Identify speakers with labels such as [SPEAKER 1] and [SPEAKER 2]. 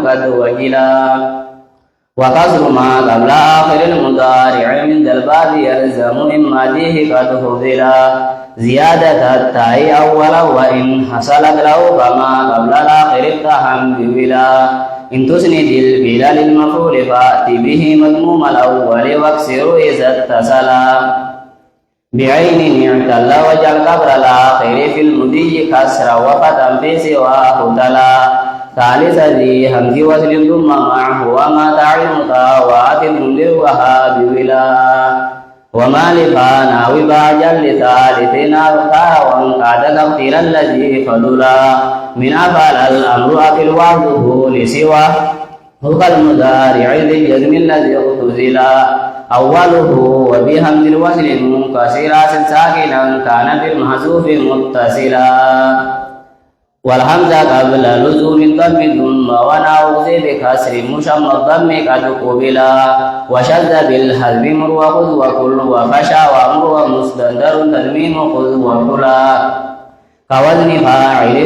[SPEAKER 1] قد وجلا. وكسر ما قبل آخر المضارع من الباب يلزم من ماضيه قد هذلا. زيادة التاء أولا وإن حصلت له فما قبل الآخر افتحا بولا. إن تسند الفعل للمفعول فأت به مضموم الأول واكسر إذا اتصلا. بعين اعتل وجعل قبل الآخر في المضي كسرا وفتى في سواه تلا. ثالث ذي همز وصل ثم معه وما تعلم وآت منذر وهاب ولا. وما لفانا وباجا لثالثنا وانقاد تقتيل الذي فضلا. من أفعل الأمر أكل وعده لسوى هو المضارع ذي الجزم الذي اختزلا. أوله وبهمز الوصل منكسرا ساكنا كان بالمحذوف متصلا. والهمزة قبل لزوم الضم ثم ونعوذ بكسر مشم الضم قد قبلا. وشذ بالحذف مر وخذ وكل وفشى وأمر ومستندر تنميم خذ وكلا. كوزن فاعل